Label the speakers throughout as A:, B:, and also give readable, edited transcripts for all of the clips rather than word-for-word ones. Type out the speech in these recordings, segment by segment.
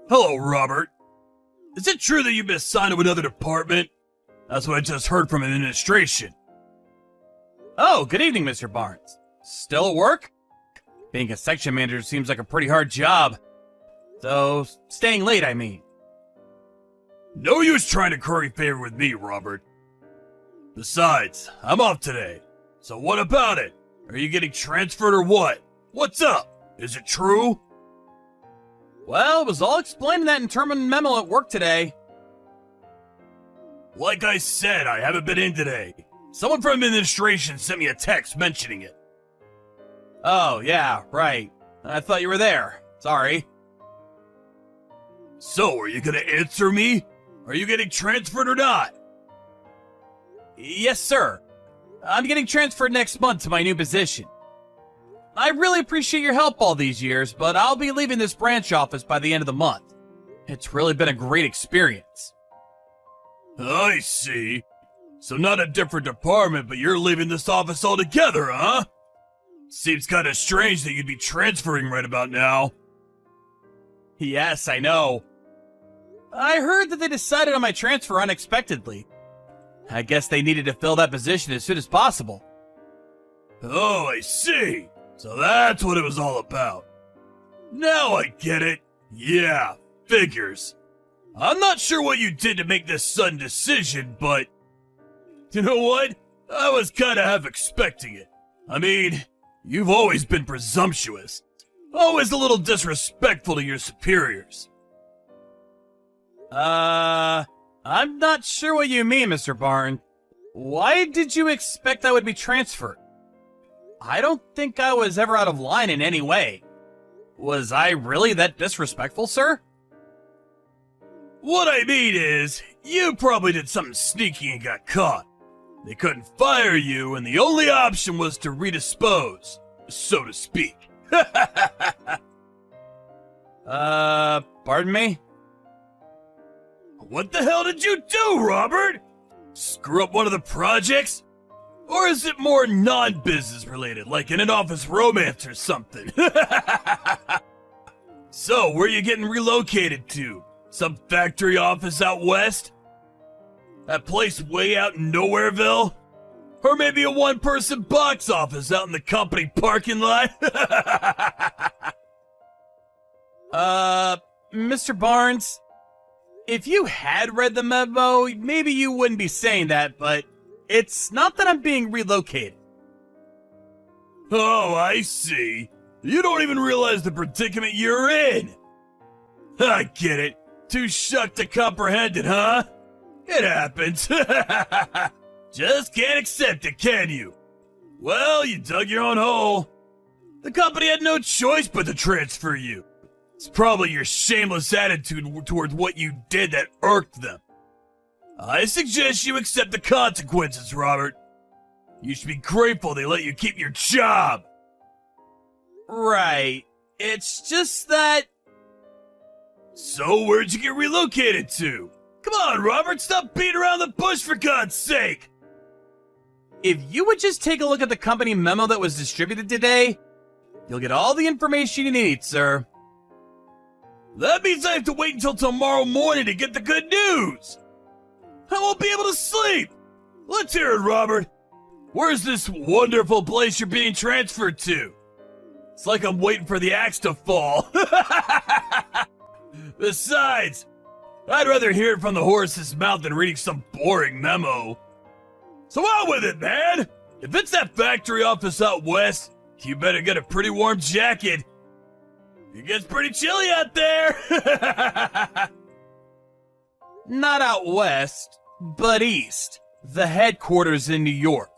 A: Hello, Robert. Is it true that you've been assigned to another department? That's what I just heard from administration.
B: Oh, good evening, Mr. Barnes. Still at work? Being a section manager seems like a pretty hard job. So, staying late, I mean.
A: No use trying to curry favor with me, Robert. Besides, I'm off today. So what about it? Are you getting transferred or what? What's up? Is it true?
B: Well, it was all explained in that internal memo at work today.
A: Like I said, I haven't been in today. Someone from administration sent me a text mentioning it.
B: Oh, yeah, right. I thought you were there. Sorry.
A: So, are you gonna answer me? Are you getting transferred or not?
B: Yes, sir. I'm getting transferred next month to my new position. I really appreciate your help all these years, but I'll be leaving this branch office by the end of the month. It's really been a great experience.
A: I see. So not a different department, but you're leaving this office altogether, huh? Seems kinda strange that you'd be transferring right about now.
B: Yes, I know. I heard that they decided on my transfer unexpectedly. I guess they needed to fill that position as soon as possible.
A: Oh, I see. So that's what it was all about. Now I get it. Yeah, figures. I'm not sure what you did to make this sudden decision, but... You know what? I was kinda half expecting it. I mean, you've always been presumptuous. Always a little disrespectful to your superiors.
B: I'm not sure what you mean, Mr. Barnes. Why did you expect I would be transferred? I don't think I was ever out of line in any way. Was I really that disrespectful, sir?
A: What I mean is, you probably did something sneaky and got caught. They couldn't fire you, and the only option was to redispose, so to speak.
B: Pardon me?
A: What the hell did you do, Robert? Screw up one of the projects? Or is it more non-business related, like an in-office romance or something? So, where are you getting relocated to? Some factory office out west? That place way out in Nowhereville? Or maybe a one-person box office out in the company parking lot?
B: Mr. Barnes, if you had read the memo, maybe you wouldn't be saying that, but it's not that I'm being relocated.
A: Oh, I see. You don't even realize the predicament you're in. I get it. Too shocked to comprehend it, huh? It happens. Just can't accept it, can you? Well, you dug your own hole. The company had no choice but to transfer you. It's probably your shameless attitude towards what you did that irked them. I suggest you accept the consequences, Robert. You should be grateful they let you keep your job.
B: Right. It's just that...
A: So where'd you get relocated to? Come on, Robert, stop beating around the bush for God's sake!
B: If you would just take a look at the company memo that was distributed today, you'll get all the information you need, sir.
A: That means I have to wait until tomorrow morning to get the good news! I won't be able to sleep! Let's hear it, Robert. Where's this wonderful place you're being transferred to? It's like I'm waiting for the axe to fall. Besides, I'd rather hear it from the horse's mouth than reading some boring memo. So out with it, man! If it's that factory office out west, you better get a pretty warm jacket. It gets pretty chilly out there!
B: Not out west, but east. The headquarters in New York.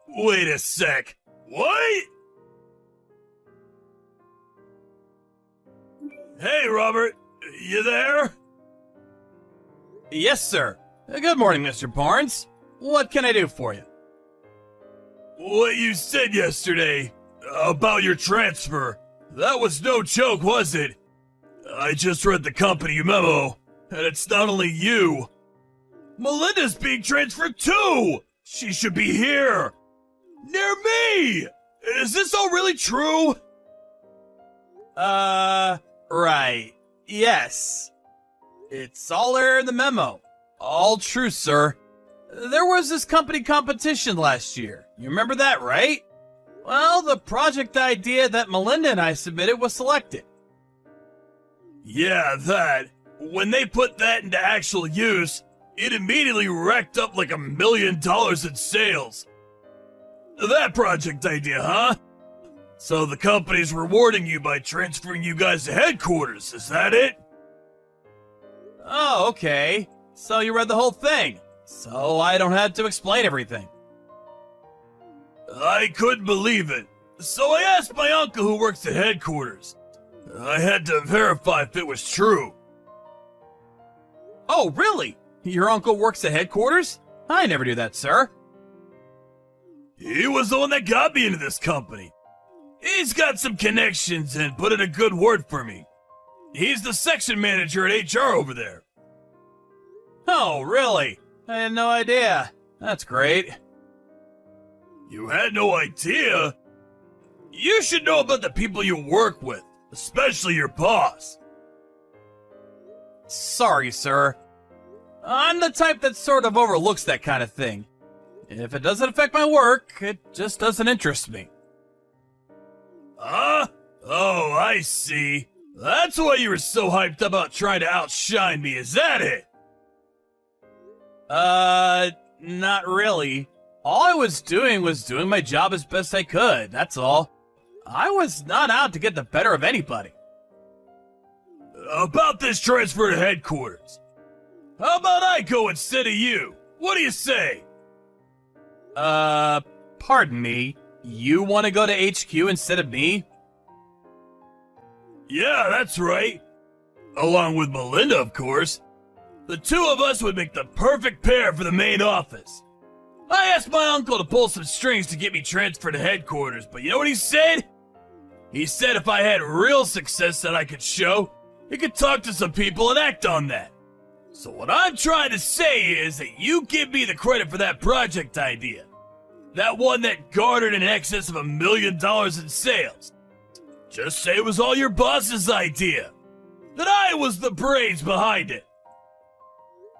A: Wait a sec. What? Hey, Robert. You there?
B: Yes, sir. Good morning, Mr. Barnes. What can I do for you?
A: What you said yesterday about your transfer, that was no joke, was it? I just read the company memo, and it's not only you. Melinda's being transferred too! She should be here! Near me! Is this all really true?
B: Right. Yes. It's all there in the memo. All true, sir. There was this company competition last year. You remember that, right? Well, the project idea that Melinda and I submitted was selected.
A: Yeah, that. When they put that into actual use, it immediately racked up like $1 million in sales. That project idea, huh? So the company's rewarding you by transferring you guys to headquarters, is that it?
B: Oh, okay. So you read the whole thing. So I don't have to explain everything.
A: I couldn't believe it. So I asked my uncle who works at headquarters. I had to verify if it was true.
B: Oh, really? Your uncle works at headquarters? I never knew that, sir.
A: He was the one that got me into this company. He's got some connections and put in a good word for me. He's the section manager at HR over there.
B: Oh, really? I had no idea. That's great.
A: You had no idea? You should know about the people you work with, especially your boss.
B: Sorry, sir. I'm the type that sort of overlooks that kind of thing. If it doesn't affect my work, it just doesn't interest me.
A: Huh? Oh, I see. That's why you were so hyped about trying to outshine me, is that it?
B: Not really. All I was doing my job as best I could, that's all. I was not out to get the better of anybody.
A: About this transfer to headquarters. How about I go instead of you? What do you say?
B: Pardon me. You want to go to HQ instead of me?
A: Yeah, that's right. Along with Melinda, of course. The two of us would make the perfect pair for the main office. I asked my uncle to pull some strings to get me transferred to headquarters, but you know what he said? He said if I had real success that I could show, he could talk to some people and act on that. So what I'm trying to say is that you give me the credit for that project idea. That one that garnered in excess of $1 million in sales. Just say it was all your boss's idea. That I was the brains behind it.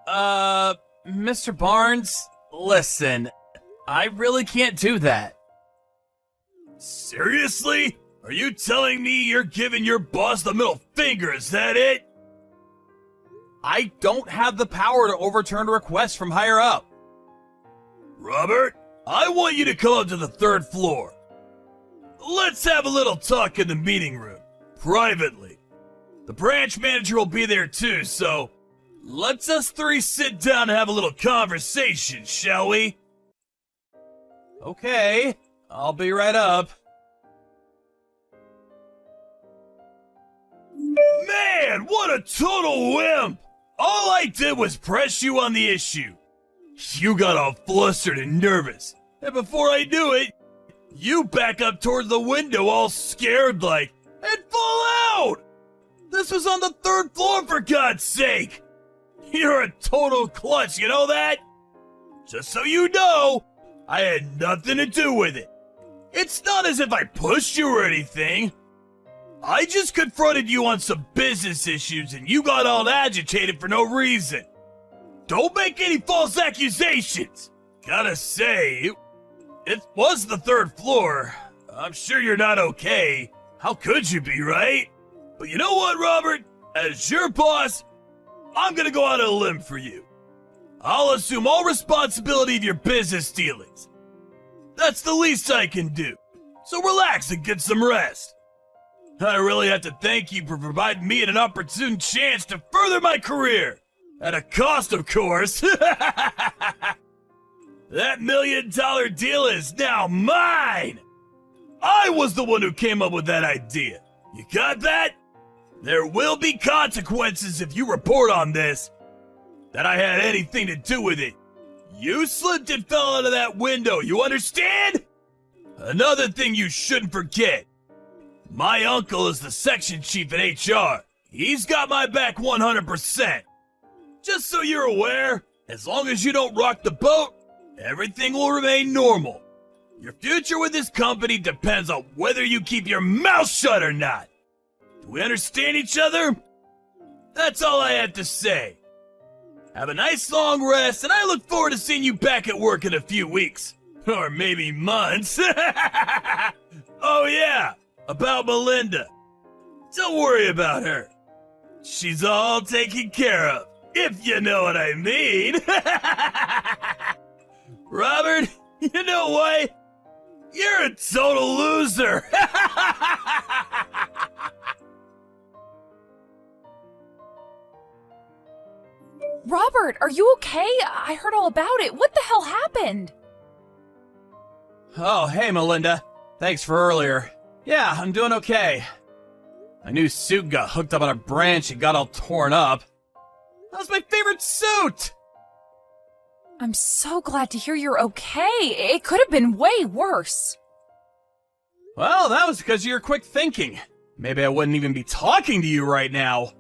B: Mr. Barnes, listen, I really can't do that.
A: Seriously? Are you telling me you're giving your boss the middle finger, is that it?
B: I don't have the power to overturn a request from higher up.
A: Robert, I want you to come up to the 3rd floor. Let's have a little talk in the meeting room, privately. The branch manager will be there too, so let's us three sit down and have a little conversation, shall we?
B: Okay, I'll be right up.
A: Man, what a total wimp! All I did was press you on the issue. You got all flustered and nervous, and before I knew it, you back up towards the window all scared like, and fall out! This was on the 3rd floor, for God's sake! You're a total klutz, you know that? Just so you know, I had nothing to do with it. It's not as if I pushed you or anything. I just confronted you on some business issues and you got all agitated for no reason. Don't make any false accusations. Gotta say, it was the 3rd floor. I'm sure you're not okay. How could you be, right? But you know what, Robert? As your boss, I'm gonna go out on a limb for you. I'll assume all responsibility of your business dealings. That's the least I can do. So relax and get some rest. I really have to thank you for providing me an opportune chance to further my career. At a cost, of course. That $1 million deal is now mine. I was the one who came up with that idea. You got that? There will be consequences if you report on this. That I had anything to do with it. You slipped and fell out of that window, you understand? Another thing you shouldn't forget. My uncle is the section chief at HR. He's got my back 100%. Just so you're aware, as long as you don't rock the boat, everything will remain normal. Your future with this company depends on whether you keep your mouth shut or not. Do we understand each other? That's all I have to say. Have a nice long rest, and I look forward to seeing you back at work in a few weeks. Or maybe months. Oh yeah, about Melinda. Don't worry about her. She's all taken care of, if you know what I mean. Robert, you know what? You're a total loser.
C: Robert, are you okay? I heard all about it. What the hell happened?
B: Oh, hey, Melinda. Thanks for earlier. Yeah, I'm doing okay. My new suit got hooked up on a branch and got all torn up. That was my favorite suit!
C: I'm so glad to hear you're okay. It could have been way worse.
B: Well, that was because of your quick thinking. Maybe I wouldn't even be talking to you right now.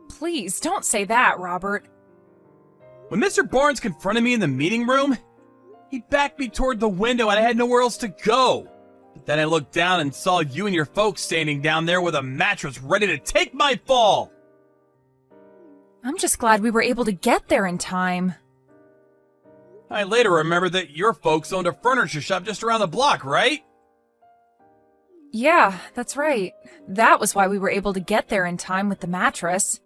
C: Please, don't say that, Robert.
B: When Mr. Barnes confronted me in the meeting room, he backed me toward the window and I had nowhere else to go. But then I looked down and saw you and your folks standing down there with a mattress ready to take my fall.
C: I'm just glad we were able to get there in time.
B: I later remembered that your folks owned a furniture shop just around the block, right?
C: Yeah, that's right. That was why we were able to get there in time with the mattress.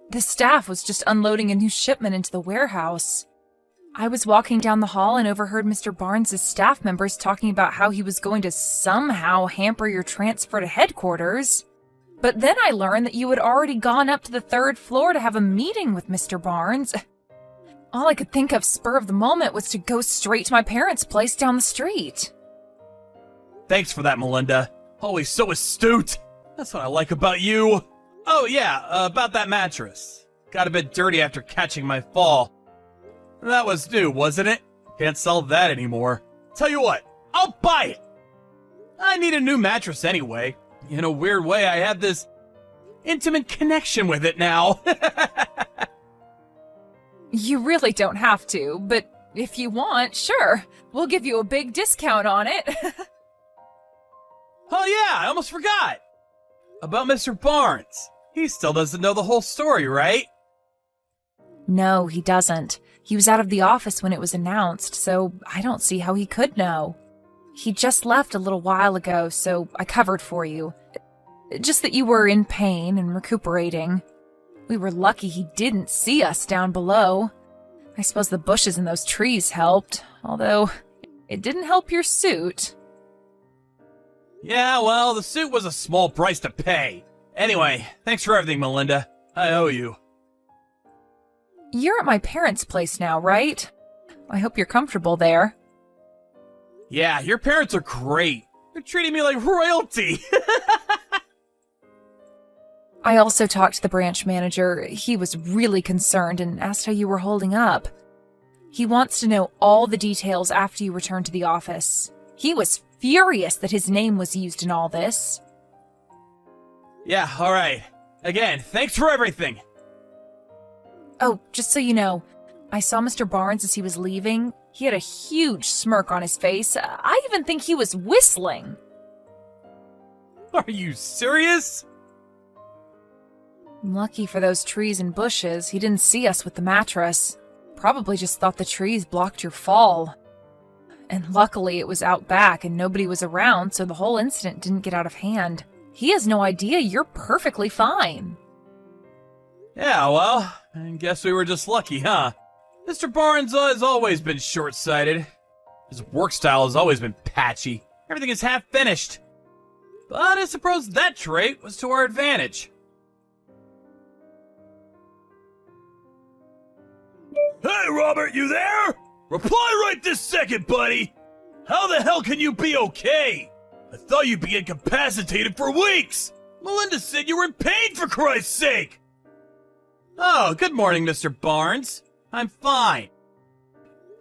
C: The staff was just unloading a new shipment into the warehouse. I was walking down the hall and overheard Mr. Barnes' staff members talking about how he was going to somehow hamper your transfer to headquarters. But then I learned that you had already gone up to the 3rd floor to have a meeting with Mr. Barnes. All I could think of spur of the moment was to go straight to my parents' place down the street.
B: Thanks for that, Melinda. Always so astute. That's what I like about you. Oh yeah, about that mattress. Got a bit dirty after catching my fall. That was new, wasn't it? Can't sell that anymore. Tell you what, I'll buy it. I need a new mattress anyway. In a weird way, I have this intimate connection with it now.
C: You really don't have to, but if you want, sure. We'll give you a big discount on it.
B: Oh yeah, I almost forgot. About Mr. Barnes. He still doesn't know the whole story, right?
C: No, he doesn't. He was out of the office when it was announced, so I don't see how he could know. He just left a little while ago, so I covered for you. Just that you were in pain and recuperating. We were lucky he didn't see us down below. I suppose the bushes and those trees helped, although it didn't help your suit.
B: Yeah, well, the suit was a small price to pay. Anyway, thanks for everything, Melinda. I owe you.
C: You're at my parents' place now, right? I hope you're comfortable there.
B: Yeah, your parents are great. They're treating me like royalty.
C: I also talked to the branch manager. He was really concerned and asked how you were holding up. He wants to know all the details after you return to the office. He was furious that his name was used in all this.
B: Yeah, alright. Again, thanks for everything.
C: Oh, just so you know, I saw Mr. Barnes as he was leaving. He had a huge smirk on his face. I even think he was whistling.
B: Are you serious?
C: Lucky for those trees and bushes, he didn't see us with the mattress. Probably just thought the trees blocked your fall. And luckily it was out back and nobody was around, so the whole incident didn't get out of hand. He has no idea you're perfectly fine.
B: Yeah, well, I guess we were just lucky, huh? Mr. Barnes has always been short-sighted. His work style has always been patchy. Everything is half-finished. But I suppose that trait was to our advantage.
A: Hey, Robert, you there? Reply right this second, buddy! How the hell can you be okay? I thought you'd be incapacitated for weeks! Melinda said you were in pain, for Christ's sake!
B: Oh, good morning, Mr. Barnes. I'm fine.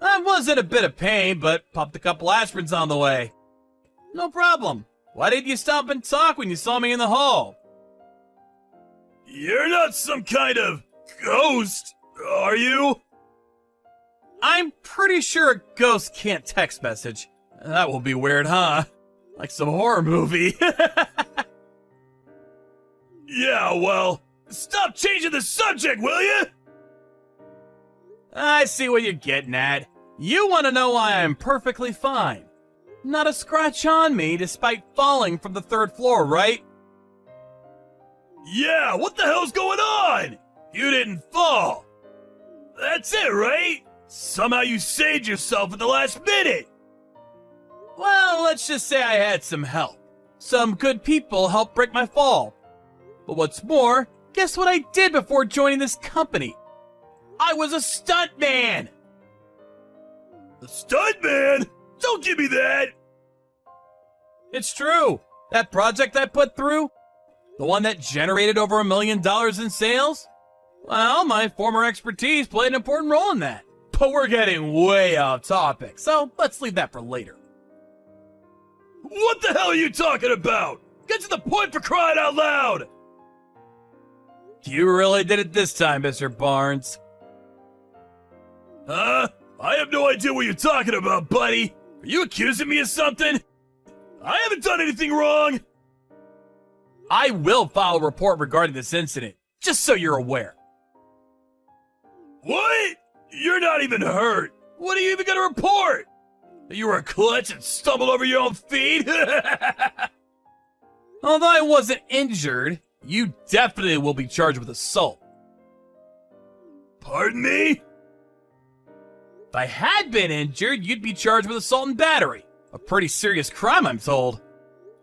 B: I was in a bit of pain, but popped a couple aspirins on the way. No problem. Why didn't you stop and talk when you saw me in the hall?
A: You're not some kind of ghost, are you?
B: I'm pretty sure a ghost can't text message. That will be weird, huh? Like some horror movie.
A: Yeah, well, stop changing the subject, will you?
B: I see what you're getting at. You want to know why I'm perfectly fine. Not a scratch on me despite falling from the 3rd floor, right?
A: Yeah, what the hell's going on? You didn't fall. That's it, right? Somehow you saved yourself at the last minute.
B: Well, let's just say I had some help. Some good people helped break my fall. But what's more, guess what I did before joining this company? I was a stuntman!
A: The stuntman? Don't give me that!
B: It's true. That project I put through, the one that generated over $1 million in sales, well, my former expertise played an important role in that. But we're getting way off topic, so let's leave that for later.
A: What the hell are you talking about? Get to the point for crying out loud!
B: You really did it this time, Mr. Barnes.
A: Huh? I have no idea what you're talking about, buddy. Are you accusing me of something? I haven't done anything wrong.
B: I will file a report regarding this incident, just so you're aware.
A: What? You're not even hurt. What are you even gonna report? That you were a klutz and stumbled over your own feet?
B: Although I wasn't injured, you definitely will be charged with assault.
A: Pardon me?
B: If I had been injured, you'd be charged with assault and battery. A pretty serious crime, I'm told.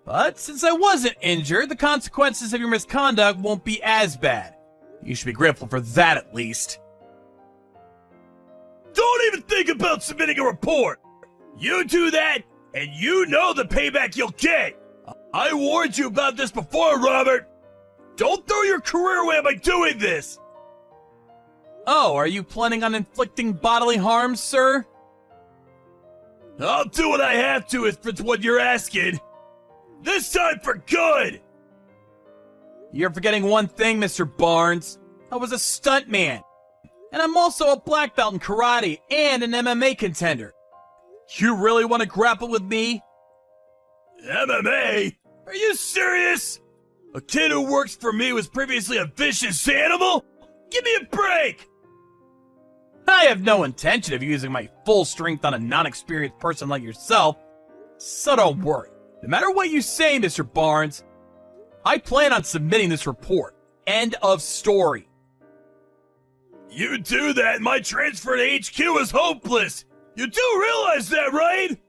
B: But since I wasn't injured, the consequences of your misconduct won't be as bad. You should be grateful for that at least.
A: Don't even think about submitting a report. You do that, and you know the payback you'll get. I warned you about this before, Robert. Don't throw your career away by doing this.
B: Oh, are you planning on inflicting bodily harm, sir?
A: I'll do what I have to if it's what you're asking. This time for good.
B: You're forgetting one thing, Mr. Barnes. I was a stuntman. And I'm also a black belt in karate and an MMA contender. You really want to grapple with me?
A: MMA? Are you serious? A kid who works for me was previously a vicious animal? Give me a break!
B: I have no intention of using my full strength on a non-experienced person like yourself, so don't worry. No matter what you say, Mr. Barnes, I plan on submitting this report. End of story.
A: You do that, my transfer to HQ is hopeless! You do realize that, right?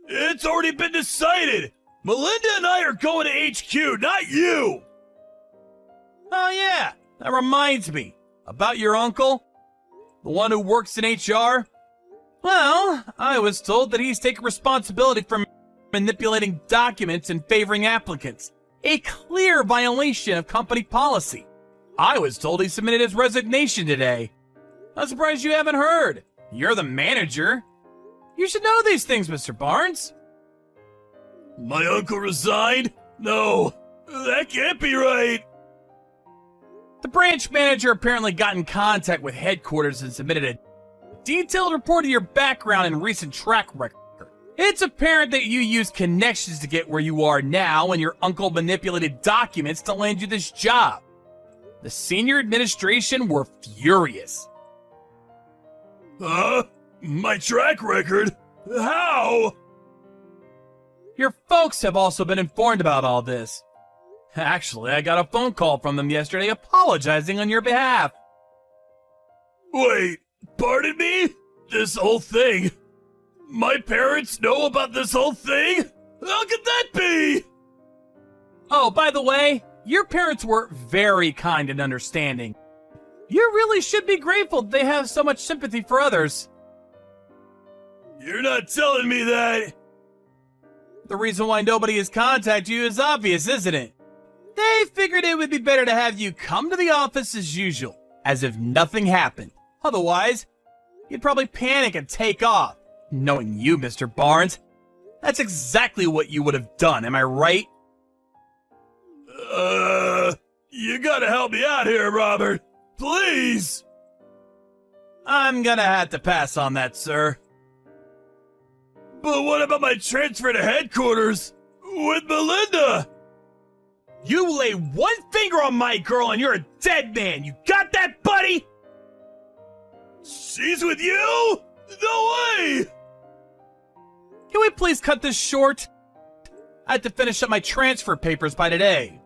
A: It's already been decided! Melinda and I are going to HQ, not you!
B: Oh yeah, that reminds me. About your uncle? The one who works in HR? Well, I was told that he's taking responsibility for manipulating documents and favoring applicants. A clear violation of company policy. I was told he submitted his resignation today. I'm surprised you haven't heard. You're the manager. You should know these things, Mr. Barnes.
A: My uncle resigned? No, that can't be right.
B: The branch manager apparently got in contact with headquarters and submitted a detailed report of your background and recent track record. It's apparent that you used connections to get where you are now, and your uncle manipulated documents to land you this job. The senior administration were furious.
A: Huh? My track record? How?
B: Your folks have also been informed about all this. Actually, I got a phone call from them yesterday apologizing on your behalf.
A: Wait, pardon me? This whole thing? My parents know about this whole thing? How could that be?
B: Oh, by the way, your parents were very kind and understanding. You really should be grateful they have so much sympathy for others.
A: You're not telling me that.
B: The reason why nobody has contacted you is obvious, isn't it? They figured it would be better to have you come to the office as usual, as if nothing happened. Otherwise, you'd probably panic and take off. Knowing you, Mr. Barnes, that's exactly what you would have done, am I right?
A: You gotta help me out here, Robert. Please.
B: I'm gonna have to pass on that, sir.
A: But what about my transfer to headquarters with Melinda? You lay one finger on my girl and you're a dead man. You got that, buddy? She's with you? No way!
B: Can we please cut this short? I have to finish up my transfer papers by today.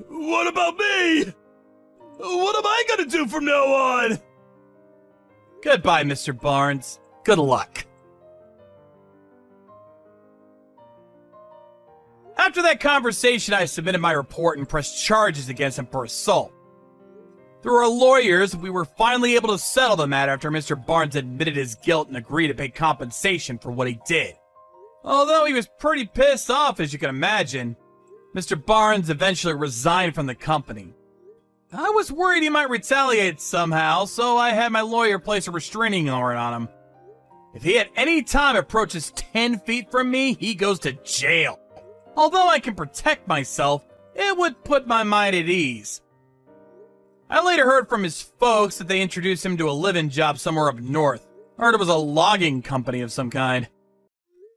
A: What about me? What am I gonna do from now on?
B: Goodbye, Mr. Barnes. Good luck. After that conversation, I submitted my report and pressed charges against him for assault. Through our lawyers, we were finally able to settle the matter after Mr. Barnes admitted his guilt and agreed to pay compensation for what he did. Although he was pretty pissed off, as you can imagine, Mr. Barnes eventually resigned from the company. I was worried he might retaliate somehow, so I had my lawyer place a restraining order on him. If he at any time approaches 10 feet from me, he goes to jail. Although I can protect myself, it would put my mind at ease. I later heard from his folks that they introduced him to a live-in job somewhere up north. I heard it was a logging company of some kind.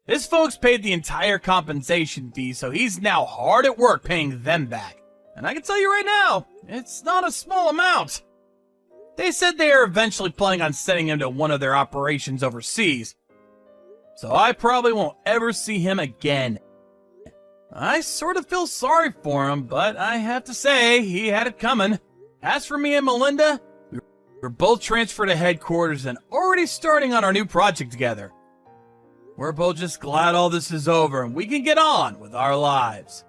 B: His folks paid the entire compensation fee, so he's now hard at work paying them back. And I can tell you right now, it's not a small amount. They said they are eventually planning on sending him to one of their operations overseas. So I probably won't ever see him again. I sort of feel sorry for him, but I have to say, he had it coming. As for me and Melinda, we're both transferred to headquarters and already starting on our new project together. We're both just glad all this is over and we can get on with our lives.